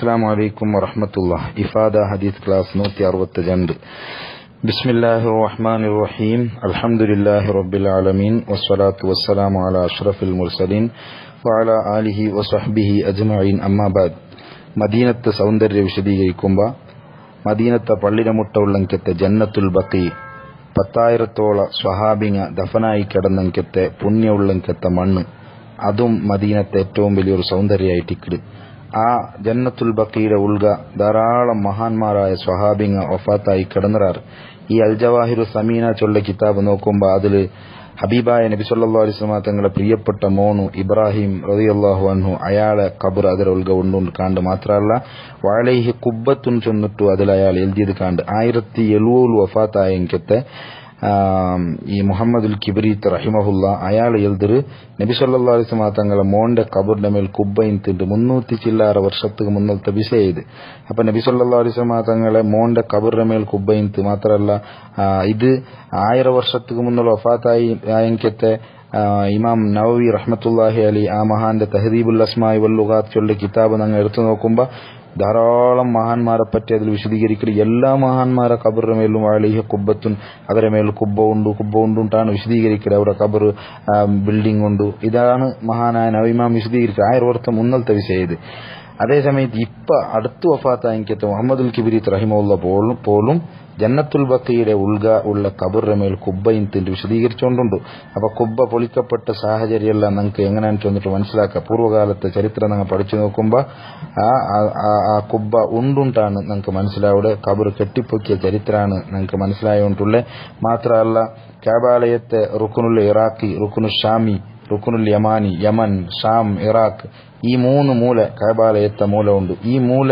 അസ്സലാമു അലൈക്കും വറഹ്മത്തുള്ളാഹി. ഇഫാദ ഹദീസ് ക്ലാസ് 162. ബിസ്മില്ലാഹിർ റഹ്മാനിർ റഹീം. അൽഹംദുലില്ലാഹി റബ്ബിൽ ആലമീൻ വസ്സലാത്തു വസ്സലാമു അലാ അഷ്റഫിൽ മുർസലീൻ വഅലാ ആലിഹി വസഹ്ബിഹി അജ്മഈൻ. അമ്മാ ബഅദ്. മദീനത്തെ സൗന്ദര്യം വിശദീകരിക്കുമ്പോൾ മദീനത്തെ പള്ളിരമുട്ട ഉള്ളങ്കത്തെ ജന്നത്തുൽ ബഖീ 10,000 സ്വഹാബിങ്ങ ദഫനായി കിടന്നങ്കത്തെ പുണ്യ ഉള്ളങ്കത്തെ മണ്ണ് അതും മദീനത്തെ ഏറ്റവും വലിയൊരു സൗന്ദര്യമായിട്ടിക്കിട്. ആ ജന്നത്തുൽ ബഖീയുടെ ഉൾഗ ധാരാളം മഹാന്മാരായ സ്വഹാബിങ്ങ വഫാത്തായി കിടന്നിറാർ. ഈ അൽ ജവാഹിറു സമീന ചൊല്ല കിതാബ് നോക്കുമ്പോൾ അതിൽ ഹബീബായ നബി സല്ലല്ലാഹു അലൈഹി വസല്ലം തങ്ങളുടെ പ്രിയപ്പെട്ട മോനു ഇബ്രാഹിം റളിയല്ലാഹു അൻഹു അയാളെ ഖബർ അതിൽ ഉൾഗ ഉണ്ടുണ്ട് കാണ്ട് മാത്രമല്ല വഅലൈഹി ഖുബ്ബത്തുൻ ചൊന്നിട്ടു അതിൽ അയാൾ എഴുതിയത് കാണ്ട് 1770 വഫാത്തായ എങ്കത്തെ ഈ മുഹമ്മദുൽ കിബ്രീത്ത് റഹിമഹുല്ല അയാൾ എഴുതിര് നബി സല്ലല്ലാഹു അലൈഹി വസല്ലം തങ്ങളെ മോന്റെ ഖബറിന്റെ മേൽ കുബ്ബയും തിണ്ട് 300 ചില്ലാറ വർഷத்துக்கு മുന്നത്തെ വിഷയം ഇത്. അപ്പൊ നബി സല്ലല്ലാഹു അലൈഹി വസല്ലം തങ്ങളെ മോന്റെ ഖബറിന്റെ മേൽ കുബ്ബയും മാത്രമല്ല ഇത് 1000 വർഷத்துக்கு മുന്നുള്ള വഫാത്തായി ആയങ്കത്തെ ഇമാം നവവി റഹ്മത്തുള്ളാഹി അലൈഹി ആ മഹാന്റെ തഹദീബുൽ അസ്മാഇ വൽ ലുഗാത്ത് ചൊല്ലിയ കിതാബ് നിങ്ങൾ എടുത്തു നോക്കുമ്പോൾ ധാരാളം മഹാന്മാരെ പറ്റി അതിൽ വിശദീകരിക്കുന്നത് എല്ലാ മഹാന്മാരെ ഖബറിന്റെ മേലും അലൈഹി ഖുബ്ബത്തുൻ അവരെ മേൽ കുബ്ബ ഉണ്ടുണ്ടാണ് വിശദീകരിക്കുന്നത്. അവിടെ ഖബർ ബിൽഡിംഗ് ഉണ്ട്. ഇതാണ് മഹാനായ നവീമാം വിശദീകരിച്ചത് 1000 വർഷം മുന്നത്തെ വിഷയം ഇത്. അതേസമയത്ത് ഇപ്പൊ അടുത്ത് വഫാത്തായിക്കത്തെ മുഹമ്മദുൽ കിബ്രീത്ത് റഹിമഹുല്ല പോലും ജന്നത്തുൽ ബഖീയുടെ ഉള്ള ഖബറിന്റെ മേൽ കുബ്ബയും തിണ്ട് വിശദീകരിച്ചുകൊണ്ടുണ്ട്. അപ്പൊ കുബ്ബ പൊളിക്കപ്പെട്ട സാഹചര്യമെല്ലാം നിങ്ങൾക്ക് എങ്ങനെയാണെന്ന് വന്നിട്ട് മനസ്സിലാക്കാം. പൂർവ്വകാലത്തെ ചരിത്രം നിങ്ങൾ പഠിച്ചു നോക്കുമ്പോൾ ആ കുബ്ബ ഉണ്ടുണ്ടാണ് നിങ്ങൾക്ക് മനസ്സിലാവിടെ. ഖബർ കെട്ടിപ്പൊക്കിയ ചരിത്രമാണ് നിങ്ങൾക്ക് മനസ്സിലായോണ്ടുള്ളേ. മാത്രമല്ല കഅബാലയത്തെ റുക്നുൽ ഇറാഖി, റുക്നുൽ ഷാമി, റുക്നുൽ യമാനി, യമൻ, ഷാം, ഇറാഖ് ഈ 3 മൂല കഅബാലയത്തെ മൂല ഉണ്ട്. ഈ മൂല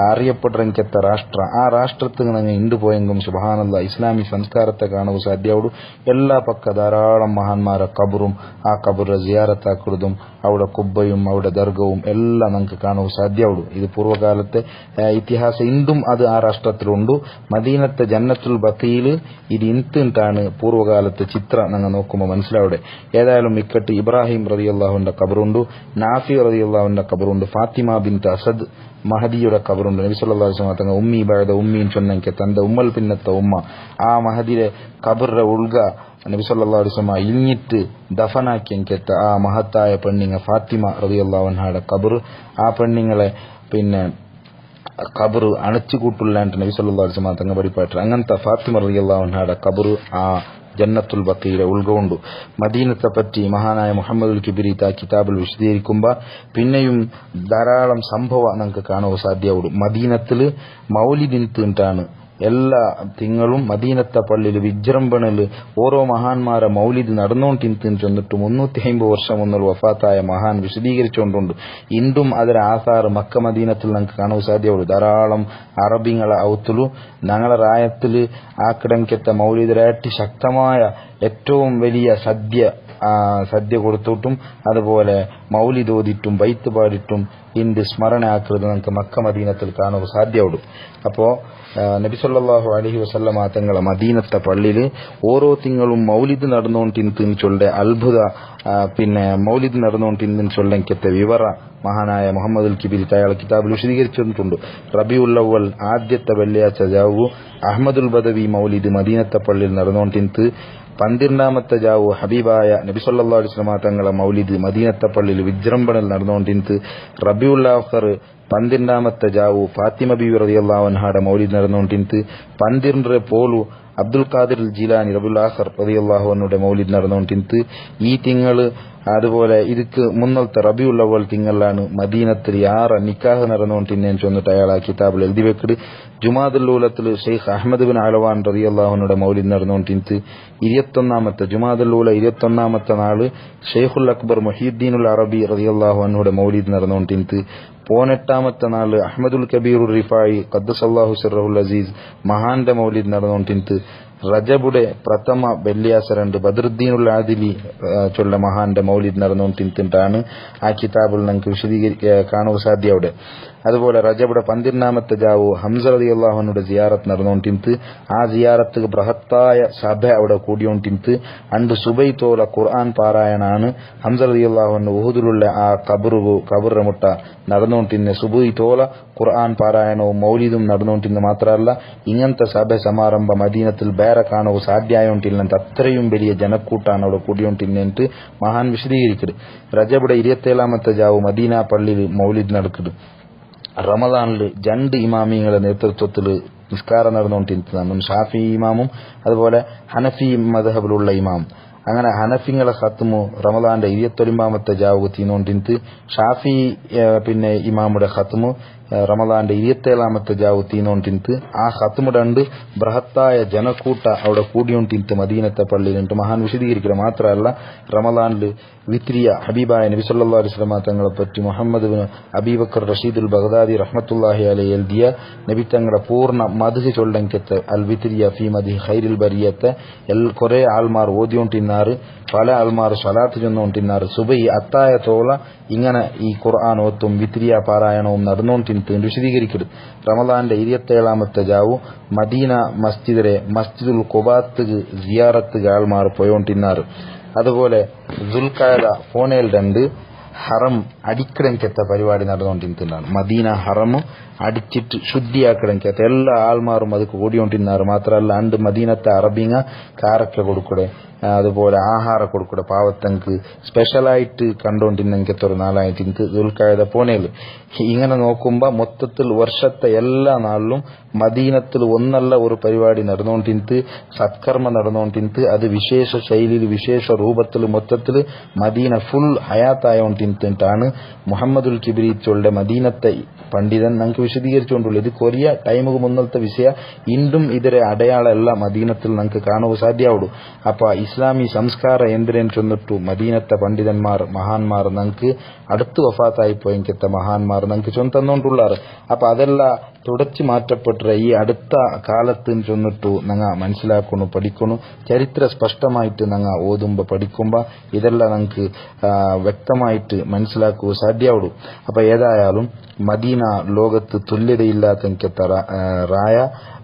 അറിയപ്പെടുന്ന രാഷ്ട്ര ആ രാഷ്ട്രത്തിൽ നിങ്ങൾ ഇണ്ടുപോയെങ്കും സുബ്ഹാനല്ലാഹ് ഇസ്ലാമി സംസ്കാരത്തെ കാണുക സാധ്യമാവുള്ളൂ. എല്ലാ പക്ക ധാരാളം മഹാന്മാരെ ഖബറും ആ ഖബറിനെ സിയാറത്താക്കുന്നതും അവിടെ കുബ്ബയും അവിടെ ദർഗവും എല്ലാം നമുക്ക് കാണുക സാധ്യമാവുള്ളൂ. ഇത് പൂർവ്വകാലത്തെ ഇതിഹാസം ഇന്നും അത് ആ രാഷ്ട്രത്തിലുണ്ട്. മദീനത്തെ ജന്നത്തുൽ ബഖീൽ ഇത് ഇന്താണ് പൂർവ്വകാലത്തെ ചിത്രം നിങ്ങൾ നോക്കുമ്പോൾ മനസ്സിലാവിടെ. ഏതായാലും ഇക്കട്ട് ഇബ്രാഹിം റളിയല്ലാഹുവിന്റെ ഖബറുണ്ട്, നാഫി റളിയല്ലാഹുവിന്റെ ഖബറുണ്ട്, ഫാത്തിമ ബിൻത് അസദ് മഹദിയുടെ ഖബറുണ്ട്. നബി സല്ലല്ലാഹു അലൈഹി വസല്ലം തങ്ങൾ ഉമ്മി ബഅദ ഉമ്മീൻ ചൊന്നങ്കെ തന്റെ ഉമ്മൽ പിന്നത്തെ ഉമ്മ ആ മഹദിയുടെ ഖബറിന്റെ ഉൾഗ നബി സല്ലല്ലാഹു അലൈഹി വസല്ലം ഇഞ്ഞിട്ട് ദഫനാക്കിയങ്കെത്ത ആ മഹത്തായ പെണ്ണിങ്ങ ഫാത്തിമ റളിയല്ലാഹു അൻഹയുടെ ഖബർ ആ പെണ്ണിങ്ങളെ പിന്നെ ഖബർ അണച്ചുകൂട്ടുള്ളാണ്ട് നബി സല്ലല്ലാഹു അലൈഹി വസല്ലം തങ്ങൾ പഠിപ്പായിട്ട് അങ്ങനത്തെ ഫാത്തിമ റളിയല്ലാഹു അൻഹയുടെ ഖബർ ആ ജന്നത്തുൽ ബഖീയുടെ ഉൾഗുണ്ട്. മദീനത്തെ പറ്റി മഹാനായ മുഹമ്മദുൽ കിബ്രീത്ത് ആ കിതാബിൽ വിശദീകരിക്കുമ്പോൾ പിന്നെയും ധാരാളം സംഭവം നമുക്ക് കാണുക സാധ്യമാവുള്ളൂ. മദീനത്തിൽ മൗലിദിന്താണ് എല്ലാ തിങ്കളും മദീനത്തെ പള്ളിയിൽ വിജൃംഭണയിൽ ഓരോ മഹാന്മാരെ മൗലിദ് നടന്നുകൊണ്ടിരുന്നു ചെന്നിട്ട് 350 വർഷം മുന്നുള്ള വഫാത്തായ മഹാൻ വിശദീകരിച്ചുകൊണ്ടുണ്ട്. ഇന്നും അതിലെ ആസാർ മക്ക മദീനത്തിൽ നമുക്ക് കാണാൻ സാധ്യമുള്ളൂ. ധാരാളം അറബിങ്ങളെ ഔത്തുലു ഞങ്ങളെ റായത്തിൽ ആക്കിടങ്കത്തെ മൗലിദരായിട്ട് ശക്തമായ ഏറ്റവും വലിയ സദ്യ കൊടുത്തിട്ടും അതുപോലെ മൗലിദ് ഓതിട്ടും ബൈത്ത് പാടിട്ടും ഇന്ത് സ്മരണ ആക്കുന്നത് നമുക്ക് മക്ക മദീനത്തിൽ കാണുക സാധ്യമുള്ളൂ. അപ്പോ നബി സല്ലല്ലാഹു അലൈഹി വസല്ലം തങ്ങളെ മദീനത്തെ പള്ളിയിൽ ഓരോ തിങ്കളും മൗലിദ് നടന്നുകൊണ്ടിരുന്നു ചൊല്ലെ അത്ഭുത പിന്നെ മൗലിദ് നടന്നുകൊണ്ടിരുന്നു ചൊല്ലെങ്കത്തെ വിവര മഹാനായ മുഹമ്മദുൽ കിബ്രീത്ത് അയാളെ കിതാബിൽ വിശദീകരിച്ചിട്ടുണ്ട്. റബീഉൽ അവ്വൽ ആദ്യത്തെ വെള്ളിയാഴ്ച ജാവു അഹ്മദുൽ ബദവി മൗലിദ് മദീനത്തെ പള്ളിയിൽ നടന്നുകൊണ്ടിരുന്നു. 12ാമത്തെ ജാവു ഹബീബായ നബി സല്ലല്ലാഹു അലൈഹി വസല്ലം തങ്ങളെ മൗലിദ് മദീനത്തെ പള്ളിയിൽ വിജൃംഭണയിൽ നടന്നുകൊണ്ടിരുന്നു. റബീഉൽ ആഖിർ 12ാമത്തെ ജാവു ഫാത്തിമ ബീവി റളിയല്ലാഹു അൻഹയുടെ മൗലിദ് നടന്നുകൊണ്ടിരുന്നു. 12 പോലു അബ്ദുൽ ഖാദിർ ജിലാനി റബീഉൽ ആഖിർ റളിയല്ലാഹു അൻഹുടെ മൗലിദ് നടന്നുകൊണ്ടിരുന്നു. ഈ തിങ്കള് അതുപോലെ ഇതിക്ക് മുന്നത്തെ റബീഉൽ അവ്വൽ തിങ്കളിലാണ് മദീനത്തിൽ 6 നിക്കാഹ് നടന്നുകൊണ്ടിരുന്നേന്ന് ചൊന്നിട്ട് അയാൾ ആ കിതാബിൽ എഴുതി വെക്കട്. ജുമാദുൽ ഊലത്തിൽ ഷെയ്ഖ് അഹ്മദ് ബിൻ അലവാൻ റളിയല്ലാഹു അൻഹുടെ മൗലിദ് നടന്നുകൊണ്ടിരുന്നു. 21ാമത്തെ ജുമാദുൽ ഊല 21ാമത്തെ നാള് ഷെയ്ഖുൽ അക്ബർ മുഹീദ്ദീനുൽ അറബി റളിയല്ലാഹു അൻഹുടെ മൗലിദ് നടന്നുകൊണ്ടിരുന്നു. 18ാമത്തെ നാള് അഹ്മദുൽ കബീറുർ റിഫായി ഖദ്ദസല്ലാഹു സിർറഹുൽ അസീസ് മഹാന്റെ മൗലിദ് നടന്നുകൊണ്ടിരുന്നു. റജബുടെ പ്രഥമ വെള്ളിയാസരണ്ട് ബദറുദ്ദീനുൽ ആദിലി ചൊല്ല മഹാന്റെ മൗലിദ് നടന്നുകൊണ്ടിട്ടാണ് ആ കിതാബിൽ നമുക്ക് കാണുക സാധ്യ അവിടെ. അതുപോലെ റജബുടെ 12ാമത്തെ ജാവു ഹംസ റളിയല്ലാഹു അൻഹുടെ സിയാറത്ത് നടന്നുകൊണ്ടിട്ട് ആ സിയാറത്ത് ബൃഹത്തായ സഭ അവിടെ കൂടിയോണ്ടിട്ട് അണ്ട് സുബൈ തോല ഖുർആൻ പാരായണാണ് ഹംസ റളിയല്ലാഹു അൻഹു ഉഹുദിലുള്ള ആ കബറ് മുട്ട നടന്നുകൊണ്ടിരുന്ന സുബൈ തോല ഖുർആൻ പാരായണവും മൗലിദും നടന്നുകൊണ്ടിരുന്ന മാത്രമല്ല ഇങ്ങനത്തെ സഭ സമാരംഭ മദീനത്തിൽ വേറെ കാണുക സാധ്യമായോണ്ടിരുന്നത് അത്രയും വലിയ ജനക്കൂട്ടാണ് അവിടെ കൂടിയോണ്ടിരുന്നിട്ട് മഹാൻ വിശദീകരിക്കുന്നത്. റജബുടെ 27ാമത്തെ ജാവു മദീന പള്ളിയിൽ മൗലിദ് നടക്കുന്നത്. റമദാനിൽ 2 ഇമാമിങ്ങളുടെ നേതൃത്വത്തിൽ നിസ്കാരം നടന്നുകൊണ്ടിരുന്നതാണ്. ഷാഫി ഇമാമും അതുപോലെ ഹനഫി മദ്ഹബിലുള്ള ഇമാമും. അങ്ങനെ ഹനഫിങ്ങളെ ഖത്മു റമദാന്റെ 29ാമത്തെ ജാവു തീനോണ്ടിരുന്നത്. ഷാഫി ഇമാമുടെ ഖത്മു റമദാന്റെ 27ാമത്തെ ജാവു തീനോണ്ടിരുന്നത്. ആ ഖത്മുടെ ഉണ്ട് ബൃഹത്തായ ജനക്കൂട്ട അവിടെ കൂടിയോണ്ടിരുന്നത് മദീനത്തെ പള്ളിയിലുണ്ട്. മഹാൻ വിശദീകരിക്കുക മാത്രമല്ല റമദാനിൽ വിത്രിയ ഹബീബായ നബി സല്ലല്ലാഹു അലൈഹി വസല്ലം തങ്ങളെ പറ്റി മുഹമ്മദ് ബിൻ അബീബക്കർ റഷീദുൽ ബഗ്ദാദി റഹ്മത്തുള്ളാഹി അലൈഹി എഴുതിയ നബി തങ്ങളുടെ പൂർണ്ണ മദ്ഹ് ചൊല്ലങ്കത്തെ അൽ വിത്രിയ ഫീ മദ്ഹി ഖൈറുൽ ബരിയത്തെ കുറെ ആൾമാർ ഓതിയോണ്ടിരുന്നാറ്. പല ആൾമാർ സ്വലാത്ത് ചൊന്നുകൊണ്ടിരുന്നാറ്. സുബൈ അത്തായ തോള ഇങ്ങനെ ഈ ഖുർആൻ ഓത്തും വിത്രിയ പാരായണവും നടന്നുകൊണ്ടിരുന്നത് വിശദീകരിക്കരുത്. റമദാന്റെ 27ാമത്തെ ജാവു മദീന മസ്ജിദിലെ മസ്ജിദുൽ ഖുബാത്ത് സിയാറത്ത് ആൾമാർ പോയോണ്ടിരുന്നാറ്. അതുപോലെ ദുൽഖഅദ ഫോണേൽ 2 ഹറം അടിക്കടങ്കത്തെ പരിപാടി നടന്നുകൊണ്ടിരുന്നതാണ്. മദീന ഹറം അടിച്ചിട്ട് ശുദ്ധിയാക്കടങ്കത്തെ എല്ലാ ആൾമാരും അത് കൂടിയോണ്ടിരുന്നാറ്. മാത്രമല്ല അണ്ട് മദീനത്തെ അറബിങ്ങ കാരക്ക കൊടുക്കൂടെ, അതുപോലെ ആഹാരം കൊടുക്കൂടെ പാവത്തങ്ക് സ്പെഷ്യലായിട്ട് കണ്ടോണ്ടിരുന്നെങ്കത്തൊരു നാളായിട്ട് എനിക്ക് ദുൽഖഅദ പോണേല്. ഇങ്ങനെ നോക്കുമ്പോ മൊത്തത്തിൽ വർഷത്തെ എല്ലാ നാളിലും മദീനത്തിൽ ഒന്നല്ല ഒരു പരിപാടി നടന്നുകൊണ്ടിരുന്നത്, സത്കർമ്മ നടന്നുകൊണ്ടിരുന്നത്. അത് വിശേഷ ശൈലിയിൽ വിശേഷ രൂപത്തിൽ മൊത്തത്തിൽ മദീന ഫുൾ ഹയാത്തായോണ്ടിട്ടാണ് മുഹമ്മദുൽ കിബ്രീത്തുകളുടെ മദീനത്തെ പണ്ഡിതൻ നമുക്ക് വിശദീകരിച്ചുകൊണ്ടുള്ളൂ. ഇത് കൊറിയ ടൈമുക്ക് മുന്നത്തെ വിഷയ ഇന്നും ഇതിരെ അടയാള ಎಲ್ಲ മദീനത്തിൽ നമുക്ക് കാണുക സാധ്യമാവുള്ളൂ. അപ്പൊ ഇസ്ലാമി സംസ്കാര എന്തിനു ചൊന്നിട്ടു മദീനത്തെ പണ്ഡിതന്മാർ മഹാന്മാർ നമുക്ക് അടുത്ത് വഫാത്തായി പോയെങ്കിലത്തെ മഹാന്മാർ നമുക്ക് ചൊന്തന്നുകൊണ്ടുള്ളാറ്. അപ്പൊ അതെല്ലാം തുടച്ചു മാറ്റപ്പെട്ട ഈ അടുത്ത കാലത്ത് ചൊന്നിട്ടു ഞങ്ങൾ മനസ്സിലാക്കുന്നു പഠിക്കുന്നു. ചരിത്ര സ്പഷ്ടമായിട്ട് ഞങ്ങൾ ഓതുമ്പോ പഠിക്കുമ്പോ ഇതെല്ലാം നമുക്ക് വ്യക്തമായിട്ട് മനസ്സിലാക്കുക സാധ്യമാവുള്ളൂ. അപ്പൊ ഏതായാലും മദീന ലോകത്ത് തുല്യതയില്ലാത്ത റായ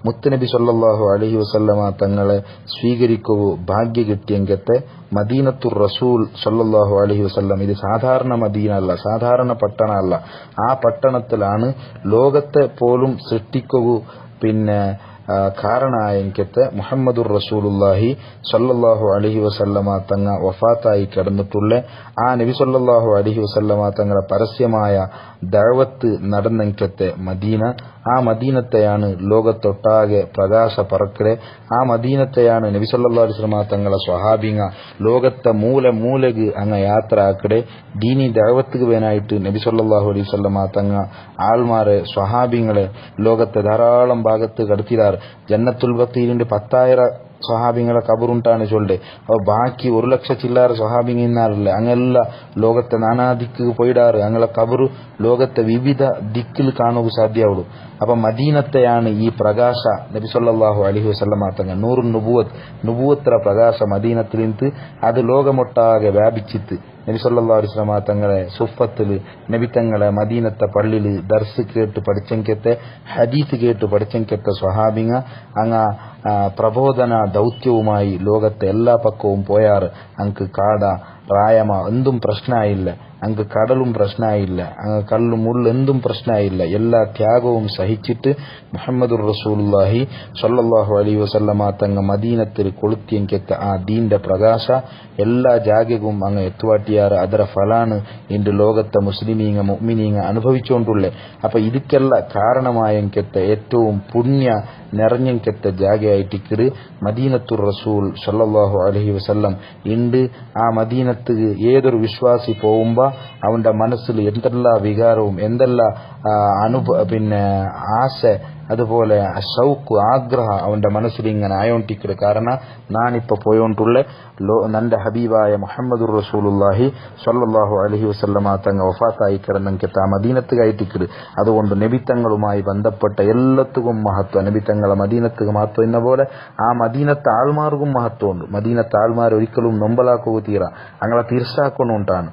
മുത്തുനബി സല്ലല്ലാഹു അലൈഹി വസല്ലമ തങ്ങളെ സ്വീകരിക്കുക ഭാഗ്യ കിട്ടിയെങ്കത്തെ മദീനത്തുർ റസൂൽ സല്ലല്ലാഹു അലൈഹി വസല്ലം ഇത് സാധാരണ മദീന അല്ല, സാധാരണ പട്ടണ അല്ല. ആ പട്ടണത്തിലാണ് ലോകത്തെ പോലും സൃഷ്ടിക്കുക കാരണായെങ്കത്തെ മുഹമ്മദുർ റസൂലുള്ളാഹി സല്ലല്ലാഹു അലൈഹി വസല്ലമ തങ്ങ വഫാത്തായി കിടന്നിട്ടുള്ള ആ നബി സല്ലല്ലാഹു അലൈഹി വസല്ലമ തങ്ങളുടെ പരസ്യമായ ദഅവത്ത് നടന്നെങ്കത്തെ മദീന, ആ മദീനത്തെയാണ് ലോകത്തൊട്ടാകെ പ്രകാശ പറക്കടെ. ആ മദീനത്തെയാണ് നബി സല്ലല്ലാഹു അലൈഹി വസല്ലമ തങ്ങളെ സ്വഹാബിങ്ങ ലോകത്തെ മൂലക്ക് അങ്ങ് യാത്ര ആക്കടെ. ദീനി ദഅവത്തുക്ക് വേനായിട്ട് നബി സല്ലല്ലാഹു അലൈഹി വസല്ലമ തങ്ങ ആൾമാരെ സ്വഹാബിങ്ങളെ ലോകത്തെ ധാരാളം ഭാഗത്ത് കടത്തിടാറ്. ജന്നത്തുൽ ബഖീലിന്റെ 10,000 സ്വഹാബിങ്ങളെ കബറുണ്ടാണ് ചൊല്ലെ. അപ്പൊ ബാക്കി 1,00,000 ചില്ലാറ് സ്വഹാബിങ്ങ ഇന്നാറില്ല. അങ്ങെല്ലാം ലോകത്തെ നാനാ ദിക്ക് പോയിടാറ്. അങ്ങനെ കബറ് ലോകത്തെ വിവിധ ദിക്കിൽ കാണുക സാധ്യമാവുള്ളൂ. അപ്പൊ മദീനത്തെയാണ് ഈ പ്രകാശ നബി സല്ലല്ലാഹു അലൈഹി വസല്ലമ തങ്ങൾ നൂറു നുബുവത്ര പ്രകാശ മദീനത്തിൽ നിന്ന് അത് ലോകമൊട്ടാകെ വ്യാപിച്ചിട്ട് നബി സല്ലല്ലാഹു അലൈഹി വസല്ലമ തങ്ങളെ സുഫത്തിൽ നബി തങ്ങളെ മദീനത്തെ പള്ളിയിൽ ദർസ് കേട്ട് പഠിച്ചെങ്കത്തെ ഹദീസ് കേട്ട് പഠിച്ചെങ്കത്തെ സ്വഹാബിങ്ങ അങ്ങ പ്രബോധന ദൗത്യവുമായി ലോകത്തെ എല്ലാ പക്കവും പോയാറ്. അങ്ക് കാട റായമ എന്തും പ്രശ്നമായില്ല, അങ്ങ് കടലും പ്രശ്നമായില്ല, അങ്ങ് കല്ലും മുള്ളും എന്തും പ്രശ്നമായില്ല. എല്ലാ ത്യാഗവും സഹിച്ചിട്ട് മുഹമ്മദുർ റസൂലുള്ളാഹി സ്വല്ലല്ലാഹു അലൈഹി വസല്ലമ തങ്ങ മദീനത്തിൽ കൊളുത്തിയെങ്കത്തെ ആ ദീന്റെ പ്രകാശ എല്ലാ ജാഗവും അങ്ങ് എത്തുവാട്ടിയാറ്. ಅದರ ഫലാണ് ഇന്ന് ലോകത്തെ മുസ്ലിമീങ്ങ മുഅ്മിനീങ്ങ അനുഭവിച്ചുകൊണ്ടുള്ളേ. അപ്പൊ ಇದಕ್ಕೆಲ್ಲ കാരണമായെങ്കത്തെ ഏറ്റവും പുണ്യ നിറഞ്ഞെങ്കത്തെ ജാഗയായിട്ടിക്കറ് മദീനത്തുർ റസൂൽ സ്വല്ലല്ലാഹു അലൈഹി വസല്ലം. ഇണ്ട് ആ മദീനത്ത് ഏതൊരു വിശ്വാസി പോകുമ്പോ അവന്റെ മനസ്സിൽ എന്തെല്ലാം വികാരവും എന്തെല്ലാം ആശ അതുപോലെ ഷൗക്ക് ആഗ്രഹ അവന്റെ മനസ്സിൽ ഇങ്ങനെ ആയോണ്ടിക്കല്. കാരണം ഞാനിപ്പോ പോയോണ്ടുള്ള നന്റെ ഹബീബായ മുഹമ്മദുർ റസൂലുള്ളാഹി സ്വല്ലല്ലാഹു അലൈഹി വസല്ലമ തങ്ങൾ വഫാത്തായി കിടന്നെങ്കിൽ മദീനത്ത് കയറ്റിക്കല്. അതുകൊണ്ട് നബിത്തങ്ങളുമായി ബന്ധപ്പെട്ട എല്ലാത്തും മഹത്വം, നബിത്തങ്ങളെ മദീനത്ത് മഹത്വം എന്ന പോലെ ആ മദീനത്തെ ആൾമാർക്കും മഹത്വമുണ്ട്. മദീനത്തെ ആൾമാർ ഒരിക്കലും നൊമ്പലാക്കുക തീരാ, അങ്ങനെ തീർച്ചാക്കൊണ്ടുണ്ടാണ്.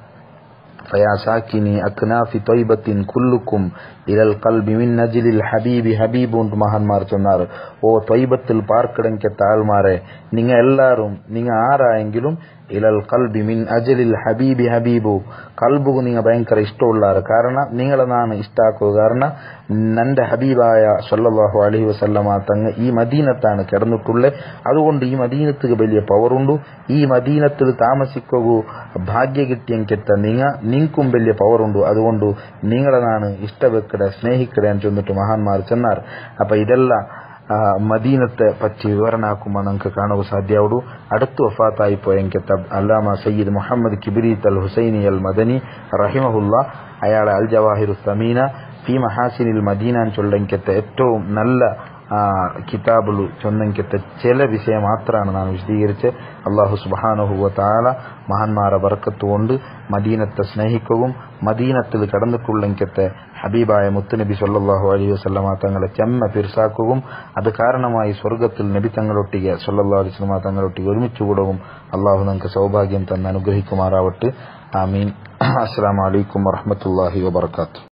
فيا ساكني أكناف طيبة كلكم إلى القلب من نجل الحبيب حبيب മഹാന്മാർ ചൊന്നാറ്, ഓ ത്വയ്ബത്തിൽ പാർക്കിടങ്ക താഴ്മാരെ നിങ്ങ എല്ലാരും നിങ്ങ ആരായെങ്കിലും ഇലൽ ഖൽബി മിൻ അജലിൽ ഹബീബി ഹബീബു കൽബുക്ക് നിങ്ങൾ ഭയങ്കര ഇഷ്ടമുള്ളാറ്. കാരണം നിങ്ങളെ നാണ് ഇഷ്ടാക്കുക. കാരണം നന്റെ ഹബീബായ സല്ലല്ലാഹു അലൈഹി വസല്ലമ തങ്ങൾ ഈ മദീനത്താണ് കിടന്നിട്ടുള്ളത്. അതുകൊണ്ട് ഈ മദീനത്തിന് വലിയ പവറുണ്ട്. ഈ മദീനത്തിൽ താമസിക്കൂ ഭാഗ്യ കിട്ടിയെങ്കിൽ നിങ്ങൾക്കും വലിയ പവറുണ്ട്. അതുകൊണ്ട് നിങ്ങളെ നാണ് ഇഷ്ടവെക്കട സ്നേഹിക്കട എന്ന് ചെന്നിട്ട് മഹാന്മാർ ചെന്നാർ. അപ്പൊ ഇതെല്ലാം മദീനത്തെ പറ്റി വിവരണാക്കുമ്പോൾ നമുക്ക് കാണുക സാധ്യമാവുള്ളൂ. അടുത്ത് വഫാത്തായി പോയെങ്കിൽ അല്ലാമ സയ്യിദ് മുഹമ്മദ് കിബ്രീത്ത് അൽ ഹുസൈനി അൽ മദനി റഹിമഹുല്ല അയാളെ അൽ ജവാഹിറു സമീന ഫി മഹാസിനിൽ മദീന ചൊല്ലെങ്കത്തെ ഏറ്റവും നല്ല കിതാബുകൾ ചൊന്നെങ്കത്തെ ചില വിഷയം മാത്രമാണ് നാം വിശദീകരിച്ച്. അള്ളാഹു സുബ്ഹാനഹു വ തആല മഹാന്മാരെ ബർക്കത്ത് കൊണ്ട് മദീനത്തെ സ്നേഹിക്കുകയും മദീനത്തിൽ കടന്നിട്ടുള്ളെങ്കത്തെ ഹബീബായ മുത്തുനബി സല്ലല്ലാഹു അലൈഹി വസല്ലമ തങ്ങളെ ചെമ്മ ഫിർസാക്കുകയും അത് കാരണമായി സ്വർഗത്തിൽ നബി തങ്ങളൊട്ടിಗೆ സല്ലല്ലാഹു അലൈഹി വസല്ലമ തങ്ങളൊട്ടിಗೆ ഒരുമിച്ച് കൂടവും അള്ളാഹു നമുക്ക് സൗഭാഗ്യം തന്ന് അനുഗ്രഹിക്കുമാറാവട്ടെ. ആമീൻ. അസ്സലാമു അലൈക്കും വറഹ്മത്തുള്ളാഹി വബറകാതുഹു.